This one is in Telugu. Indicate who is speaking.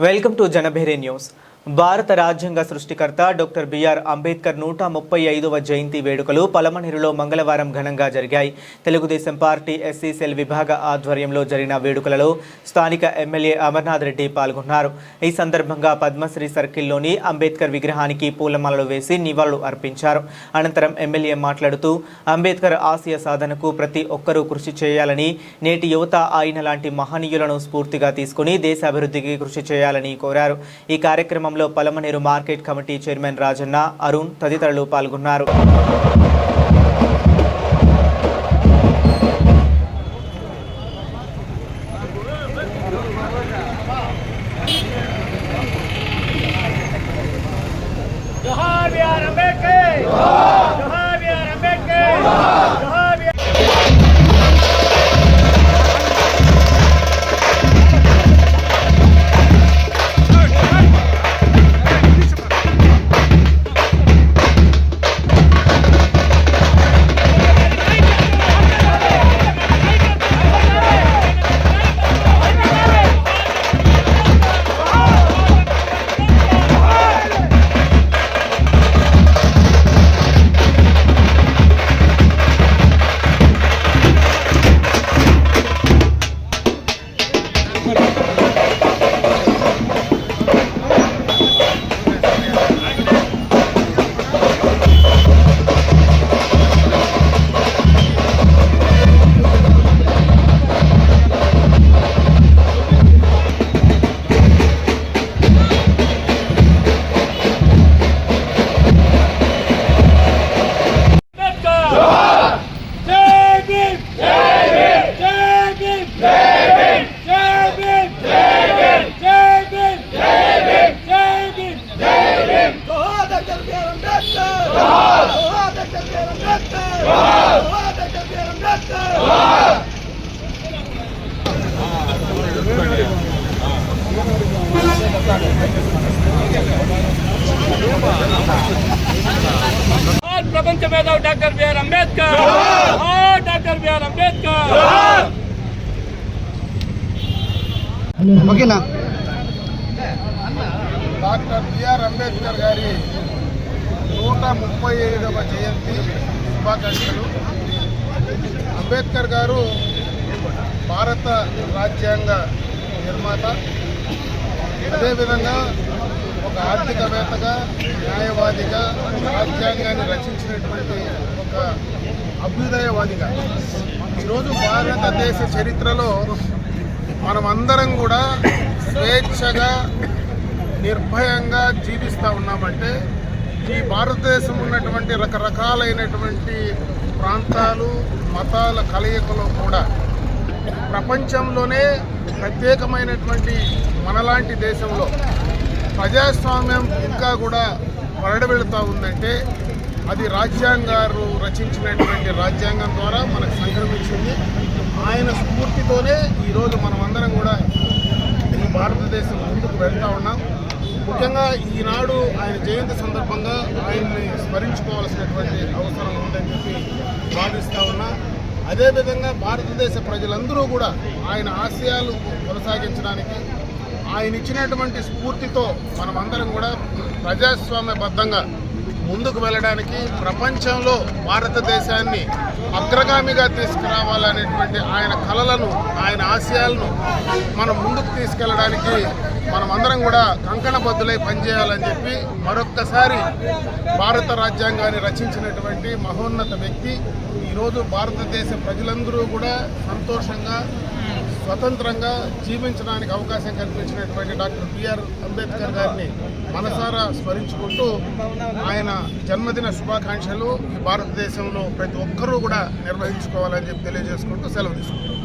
Speaker 1: Welcome to Janabheri news. భారత రాజ్యాంగ సృష్టికర్త డాక్టర్ బిఆర్ అంబేద్కర్ 135వ జయంతి వేడుకలు పలమనేరులో మంగళవారం ఘనంగా జరిగాయి. తెలుగుదేశం పార్టీ ఎస్సీ సెల్ విభాగ ఆధ్వర్యంలో జరిగిన వేడుకలలో స్థానిక ఎమ్మెల్యే అమర్నాథ్ రెడ్డి పాల్గొన్నారు. ఈ సందర్భంగా పద్మశ్రీ సర్కిల్లోని అంబేద్కర్ విగ్రహానికి పూలమాలలు వేసి నివాళులు అర్పించారు. అనంతరం ఎమ్మెల్యే మాట్లాడుతూ అంబేద్కర్ ఆశయ సాధనకు ప్రతి ఒక్కరూ కృషి చేయాలని, నేటి యువత ఆయన లాంటి మహనీయులను స్ఫూర్తిగా తీసుకుని దేశ అభివృద్ధికి కృషి చేయాలని కోరారు. ఈ కార్యక్రమంలో Palamaner market committee chairman Rajanna, Arun తదితరులు పాల్గొన్నారు.
Speaker 2: ప్రపంచ మేధావి doctor BR Ambedkar, doctor BR Ambedkar.
Speaker 3: ఓకేనా? డాక్టర్ బిఆర్ అంబేద్కర్ గారి 135వ జయంతి శుభాకాంక్షలు. అంబేద్కర్ గారు భారత రాజ్యాంగ నిర్మాత, అదేవిధంగా ఒక ఆర్థికవేత్తగా, న్యాయవాదిగా, రాజ్యాంగాన్ని రచించినటువంటి ఒక అభ్యుదయవాదిగా ఈరోజు భారతదేశ చరిత్రలో మనమందరం కూడా స్వేచ్ఛగా, నిర్భయంగా జీవిస్తూ ఉన్నామంటే ఈ భారతదేశం ఉన్నటువంటి రకరకాలైనటువంటి ప్రాంతాలు, మతాల కలయికలో కూడా ప్రపంచంలోనే ప్రత్యేకమైనటువంటి మనలాంటి దేశంలో ప్రజాస్వామ్యం ఇంకా కూడా వరడబెడుతూ ఉందంటే అది రాజ్యాంగారు రచించినటువంటి రాజ్యాంగం ద్వారా మనకు సంక్రమించింది. ఆయన స్ఫూర్తితోనే ఈరోజు మనమందరం కూడా ఈ భారతదేశం ముందుకు వెళ్తూ ఉన్నాం. ముఖ్యంగా ఈనాడు ఆయన జయంతి సందర్భంగా ఆయన్ని స్మరించుకోవాల్సినటువంటి అవసరం ఉందని చెప్పి భావిస్తూ ఉన్నా. అదేవిధంగా భారతదేశ ప్రజలందరూ కూడా ఆయన ఆశయాలు కొనసాగించడానికి, ఆయన ఇచ్చినటువంటి స్ఫూర్తితో మనమందరం కూడా ప్రజాస్వామ్యబద్ధంగా ముందుకు వెళ్ళడానికి, ప్రపంచంలో భారతదేశాన్ని అగ్రగామిగా తీసుకురావాలనేటువంటి ఆయన కలలను, ఆయన ఆశయాలను మనం ముందుకు తీసుకెళ్ళడానికి మనమందరం కూడా కంకణబద్దులై పనిచేయాలని చెప్పి మరొక్కసారి భారత రాజ్యాంగాన్ని రచించినటువంటి మహోన్నత వ్యక్తి ఈరోజు భారతదేశ ప్రజలందరూ కూడా సంతోషంగా, స్వతంత్రంగా జీవించడానికి అవకాశం కల్పించినటువంటి డాక్టర్ బిఆర్ అంబేద్కర్ గారిని మనసారా స్మరించుకుంటూ ఆయన జన్మదిన శుభాకాంక్షలు ఈ భారతదేశంలో ప్రతి ఒక్కరూ కూడా నిర్వహించుకోవాలని చెప్పి తెలియజేసుకుంటూ సెలవు తీసుకుంటాం.